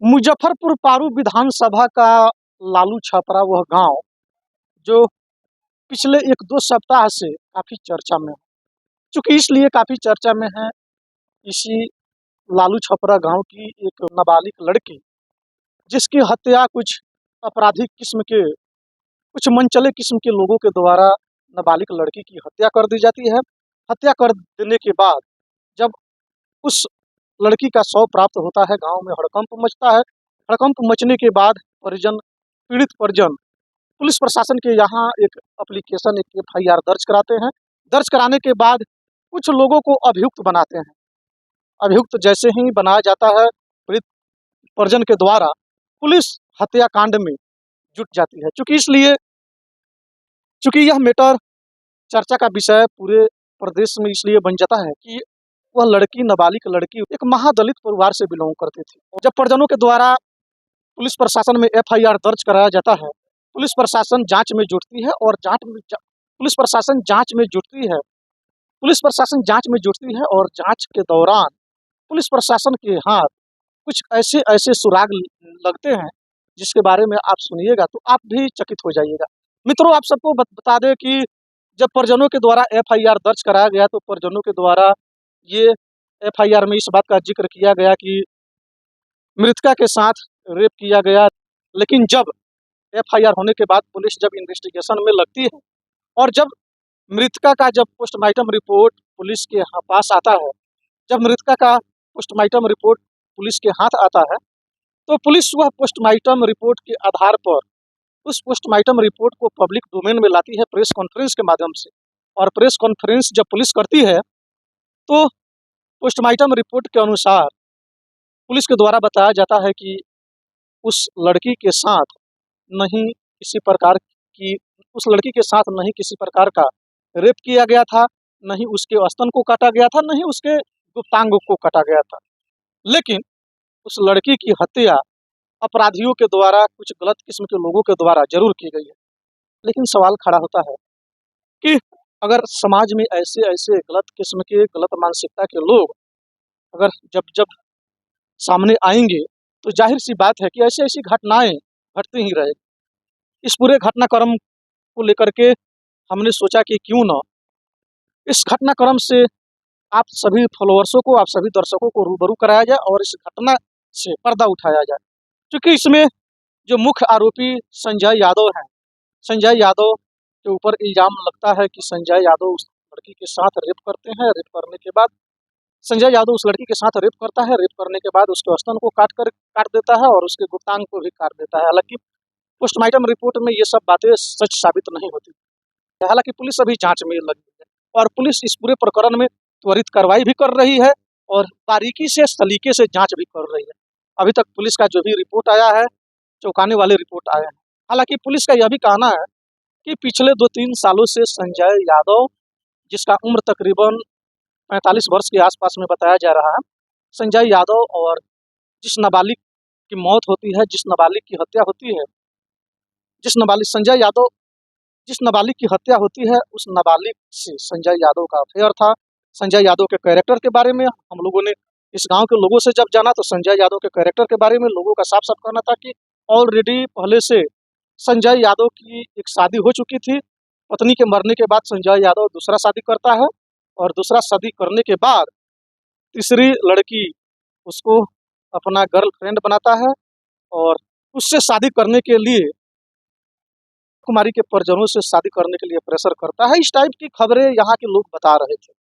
मुजफ्फरपुर पारू विधानसभा का लालू छपरा वह गांव जो पिछले 1-2 सप्ताह से काफी चर्चा में है। चूंकि इसलिए काफी चर्चा में है, इसी लालू छपरा गांव की एक नाबालिग लड़की जिसकी हत्या कुछ आपराधिक किस्म के, कुछ मनचले किस्म के लोगों के द्वारा नाबालिग लड़की की हत्या कर दी जाती है। हत्या कर देने के बाद जब उस लड़की का शव प्राप्त होता है, गांव में हड़कंप मचता है। हड़कंप मचने के बाद परिजन, पीड़ित परिजन पुलिस प्रशासन के यहाँ एक एप्लीकेशन, एक एफआईआर दर्ज कराते हैं। दर्ज कराने के बाद कुछ लोगों को अभियुक्त बनाते हैं। अभियुक्त जैसे ही बनाया जाता है, पीड़ित परिजन के द्वारा पुलिस हत्याकांड में जुट जाती है। चूंकि यह मैटर चर्चा का विषय पूरे प्रदेश में इसलिए बन जाता है कि वह लड़की, नाबालिग लड़की, एक महादलित परिवार से बिलोंग करती थी। जब परिजनों के द्वारा पुलिस प्रशासन में एफआईआर दर्ज कराया जाता है, पुलिस प्रशासन जांच में जुटती है और पुलिस प्रशासन जांच में जुटती है और जांच के दौरान पुलिस प्रशासन के हाथ कुछ ऐसे ऐसे सुराग लगते हैं जिसके बारे में आप सुनिएगा तो आप भी चकित हो जाइएगा। मित्रों, आप सबको बता दें कि जब परिजनों के द्वारा एफआईआर दर्ज कराया गया तो परिजनों के द्वारा ये एफआईआर में इस बात का जिक्र किया गया कि मृतका के साथ रेप किया गया। लेकिन जब एफआईआर होने के बाद पुलिस जब इन्वेस्टिगेशन में लगती है और जब मृतका का पोस्टमार्टम रिपोर्ट पुलिस के पास आता है, जब मृतका का पोस्टमार्टम रिपोर्ट पुलिस के हाथ आता है तो पुलिस वह पोस्टमार्टम रिपोर्ट के आधार पर उस पोस्टमार्टम रिपोर्ट को पब्लिक डोमेन में लाती है प्रेस कॉन्फ्रेंस के माध्यम से। और प्रेस कॉन्फ्रेंस जब पुलिस करती है तो पोस्टमार्टम रिपोर्ट के अनुसार पुलिस के द्वारा बताया जाता है कि उस लड़की के साथ नहीं किसी प्रकार का रेप किया गया था, नहीं उसके स्तन को काटा गया था, नहीं उसके गुप्तांग को काटा गया था। लेकिन उस लड़की की हत्या अपराधियों के द्वारा, कुछ गलत किस्म के लोगों के द्वारा जरूर की गई है। लेकिन सवाल खड़ा होता है कि अगर समाज में ऐसे ऐसे गलत किस्म के, गलत मानसिकता के लोग अगर जब सामने आएंगे तो जाहिर सी बात है कि ऐसी ऐसी घटनाएं घटती ही रहेगी। इस पूरे घटनाक्रम को लेकर के हमने सोचा कि क्यों न इस घटनाक्रम से आप सभी फॉलोअर्सों को, आप सभी दर्शकों को रूबरू कराया जाए और इस घटना से पर्दा उठाया जाए। क्योंकि इसमें जो मुख्य आरोपी संजय यादव हैं, संजय यादव के ऊपर इल्जाम लगता है कि संजय यादव उस लड़की के साथ रेप करते हैं। रेप करने के बाद संजय यादव उस लड़की के साथ रेप करता है। रेप करने के बाद उसके स्तन को काट देता है और उसके गुप्तांग को भी काट देता है। हालांकि पोस्टमार्टम रिपोर्ट में ये सब बातें सच साबित नहीं होती। हालांकि पुलिस अभी जांच में लगी है और पुलिस इस पूरे प्रकरण में त्वरित कार्रवाई भी कर रही है और बारीकी से, सलीके से जांच भी कर रही है। अभी तक पुलिस का जो भी रिपोर्ट आया है, चौंकाने वाले रिपोर्ट आए हैं। हालांकि पुलिस का यह भी कहना है कि पिछले 2-3 सालों से संजय यादव, जिसका उम्र तकरीबन 45 वर्ष के आसपास में बताया जा रहा है, संजय यादव और जिस नाबालिग की मौत होती है, जिस नाबालिग की हत्या होती है, जिस नाबालिग की हत्या होती है, उस नाबालिग से संजय यादव का अफेयर था। संजय यादव के कैरेक्टर के बारे में हम लोगों ने, इस गांव के लोगों से जब जाना तो संजय यादव के कैरेक्टर के बारे में लोगों का साफ साफ कहना था कि ऑलरेडी पहले से संजय यादव की एक शादी हो चुकी थी। पत्नी के मरने के बाद संजय यादव दूसरा शादी करता है और दूसरा शादी करने के बाद तीसरी लड़की उसको अपना गर्लफ्रेंड बनाता है और उससे शादी करने के लिए, कुमारी के परिजनों से शादी करने के लिए प्रेशर करता है। इस टाइप की खबरें यहाँ के लोग बता रहे थे।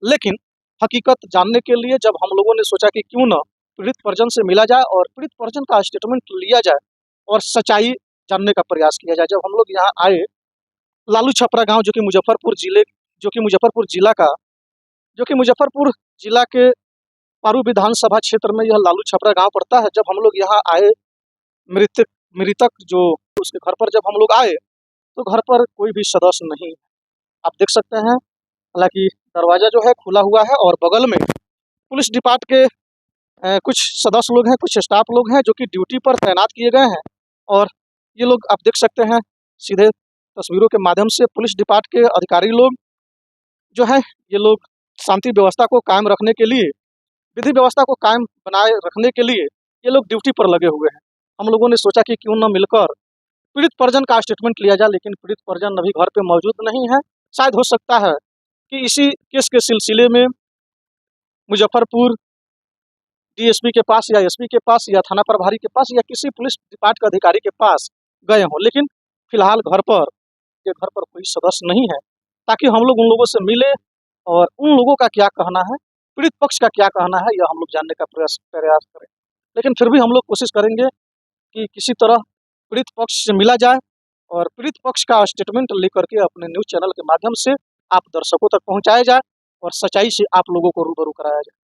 लेकिन हकीकत जानने के लिए जब हम लोगों ने सोचा कि क्यों न पीड़ित परिजन से मिला जाए और पीड़ित परिजन का स्टेटमेंट लिया जाए और सच्चाई जानने का प्रयास किया जाए, जब हम लोग यहाँ आए लालू छपरा गांव, जो कि मुजफ्फरपुर जिला के पारू विधानसभा क्षेत्र में यह लालू छपरा गांव पड़ता है। जब हम लोग यहाँ आए, मृतक जो उसके घर पर जब हम लोग आए तो घर पर कोई भी सदस्य नहीं, आप देख सकते हैं। हालांकि दरवाजा जो है खुला हुआ है और बगल में पुलिस डिपार्ट के कुछ सदस्य लोग हैं, कुछ स्टाफ लोग हैं जो कि ड्यूटी पर तैनात किए गए हैं। और ये लोग आप देख सकते हैं सीधे तस्वीरों के माध्यम से, पुलिस डिपार्ट के अधिकारी लोग जो हैं, ये लोग शांति व्यवस्था को कायम रखने के लिए, विधि व्यवस्था को कायम बनाए रखने के लिए ये लोग ड्यूटी पर लगे हुए हैं। हम लोगों ने सोचा कि क्यों न मिलकर पीड़ित परिजन का स्टेटमेंट लिया जाए, लेकिन पीड़ित परिजन अभी घर पे मौजूद नहीं है। शायद हो सकता है कि इसी केस के सिलसिले में मुजफ्फरपुर डीएसपी के पास या एसपी के पास या थाना प्रभारी के पास या किसी पुलिस डिपार्ट के अधिकारी के पास गए हों, लेकिन फिलहाल घर पर कोई सदस्य नहीं है, ताकि हम लोग उन लोगों से मिले और उन लोगों का क्या कहना है, पीड़ित पक्ष का क्या कहना है, यह हम लोग जानने का प्रयास प्रयास करें। लेकिन फिर भी हम लोग कोशिश करेंगे कि किसी तरह पीड़ित पक्ष से मिला जाए और पीड़ित पक्ष का स्टेटमेंट लेकर के अपने न्यूज़ चैनल के माध्यम से आप दर्शकों तक पहुँचाया जाए और सच्चाई से आप लोगों को रूबरू कराया जाए।